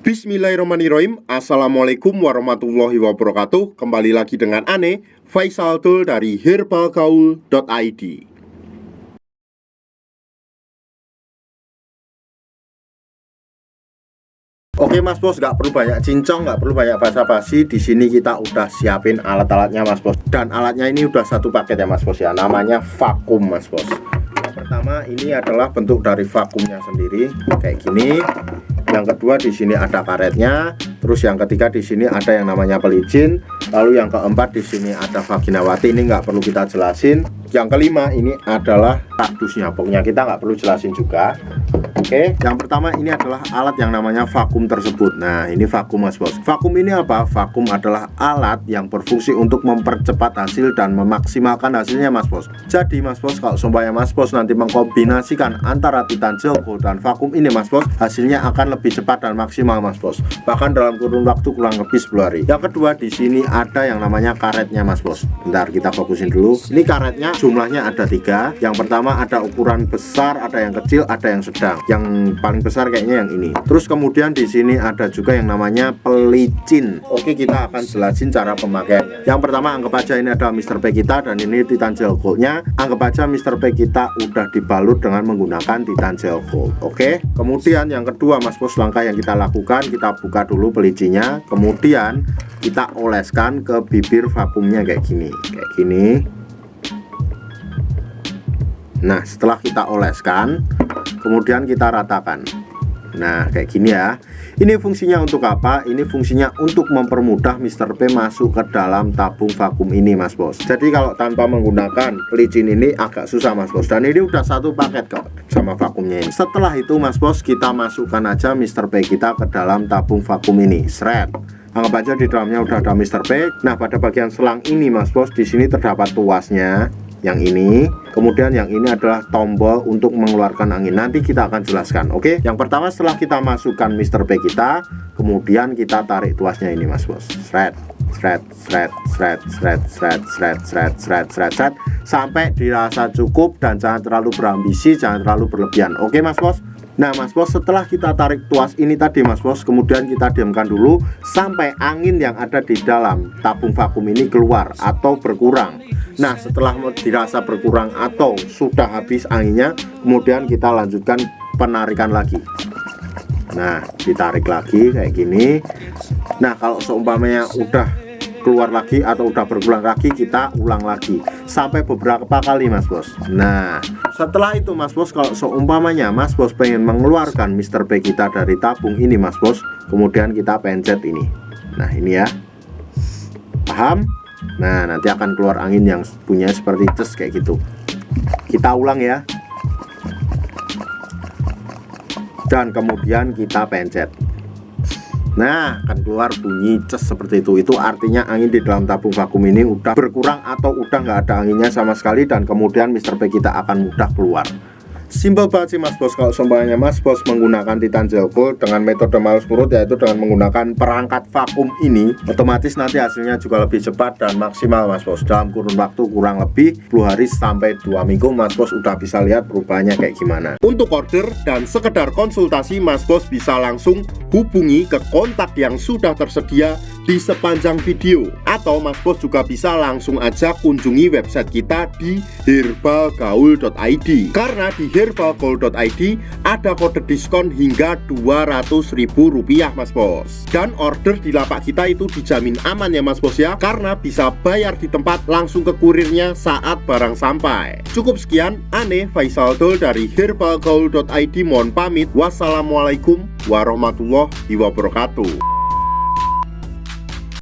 Bismillahirrahmanirrahim. Assalamualaikum warahmatullahi wabarakatuh. Kembali lagi dengan Ane Faisal Dul dari herbalgaul.id. Oke Mas Bos, nggak perlu banyak cincong, nggak perlu banyak basa-basi. Di sini kita udah siapin alat-alatnya Mas Bos. Dan alatnya ini udah satu paket ya Mas Bos ya. Namanya vakum Mas Bos. Yang pertama ini adalah bentuk dari vakumnya sendiri kayak gini. Yang kedua di sini ada karetnya. Terus yang ketiga di sini ada yang namanya pelicin. Lalu yang keempat di sini ada vaginawati. Ini nggak perlu kita jelasin. Yang kelima ini adalah kardusnya. Pokoknya kita nggak perlu jelasin juga. Oke, yang pertama ini adalah alat yang namanya vakum tersebut. Nah, ini vakum Mas Bos. Vakum ini apa? Vakum adalah alat yang berfungsi untuk mempercepat hasil dan memaksimalkan hasilnya Mas Bos. Jadi Mas Bos, kalau seumpamanya Mas Bos nanti mengkombinasikan antara Titan Gel Gold dan vakum ini Mas Bos, hasilnya akan lebih cepat dan maksimal Mas Bos. Bahkan dalam kurun waktu kurang lebih 10 hari. Yang kedua di sini ada yang namanya karetnya Mas Bos. Bentar, kita fokusin dulu. Ini karetnya jumlahnya ada 3. Yang pertama ada ukuran besar, ada yang kecil, ada yang sedang. Yang paling besar kayaknya yang ini. Terus kemudian di sini ada juga yang namanya pelicin. Oke, kita akan jelasin cara pemakaiannya. Yang pertama anggap aja ini ada Mr. P kita dan ini Titan Gel Gold-nya. Anggap aja Mr. P kita udah dibalut dengan menggunakan Titan Gel Gold. Oke. Kemudian yang kedua Mas Bos, langkah yang kita lakukan, kita buka dulu pelicinnya, kemudian kita oleskan ke bibir vakumnya kayak gini. Kayak gini. Nah, setelah kita oleskan, kemudian kita ratakan. Nah, kayak gini ya. Ini fungsinya untuk apa? Ini fungsinya untuk mempermudah Mr. P masuk ke dalam tabung vakum ini Mas Bos. Jadi kalau tanpa menggunakan pelicin ini agak susah Mas Bos. Dan ini udah satu paket kok sama vakumnya ini. Setelah itu Mas Bos, kita masukkan aja Mr. P kita ke dalam tabung vakum ini. Seret. Anggap aja di dalamnya udah ada Mr. P. Nah, pada bagian selang ini Mas Bos, di sini terdapat tuasnya. Yang ini, kemudian yang ini adalah tombol untuk mengeluarkan angin. Nanti kita akan jelaskan. Oke, yang pertama setelah kita masukkan Mr. P kita, kemudian kita tarik tuasnya ini Mas Bos. Seret, seret, seret, seret, seret, seret, seret, seret, seret, seret, seret, sampai dirasa cukup dan jangan terlalu berambisi, jangan terlalu berlebihan. Oke Mas Bos. Nah Mas Bos, setelah kita tarik tuas ini tadi Mas Bos, kemudian kita diamkan dulu sampai angin yang ada di dalam tabung vakum ini keluar atau berkurang. Nah, setelah dirasa berkurang atau sudah habis anginnya, kemudian kita lanjutkan penarikan lagi. Nah, ditarik lagi kayak gini. Nah, kalau seumpamanya udah keluar lagi atau udah berkurang lagi, kita ulang lagi sampai beberapa kali Mas Bos. Nah, setelah itu Mas Bos, kalau seumpamanya Mas Bos pengen mengeluarkan Mr. P kita dari tabung ini Mas Bos, kemudian kita pencet ini. Nah, ini ya. Paham? Nah, nanti akan keluar angin yang punya seperti ces kayak gitu. Kita ulang ya. Dan kemudian kita pencet. Nah, akan keluar bunyi ces seperti itu. Itu artinya angin di dalam tabung vakum ini udah berkurang atau udah nggak ada anginnya sama sekali, dan kemudian Mr. P kita akan mudah keluar. Simpel banget sih Mas Bos. Kalau seumpamanya Mas Bos menggunakan Titan Gel Gold dengan metode males kurut, yaitu dengan menggunakan perangkat vakum ini, otomatis nanti hasilnya juga lebih cepat dan maksimal Mas Bos. Dalam kurun waktu kurang lebih 10 hari sampai 2 minggu Mas Bos udah bisa lihat perubahannya kayak gimana. Untuk order dan sekedar konsultasi Mas Bos bisa langsung hubungi ke kontak yang sudah tersedia di sepanjang video, atau Mas Bos juga bisa langsung aja kunjungi website kita di herbalgaul.id. Karena di herbalgaul.id ada kode diskon hingga Rp200.000 Mas Bos. Dan order di lapak kita itu dijamin aman ya Mas Bos ya, karena bisa bayar di tempat langsung ke kurirnya saat barang sampai. Cukup sekian, Ane Faisal Dul dari herbalgaul.id mohon pamit. Wassalamualaikum warahmatullahi wabarakatuh.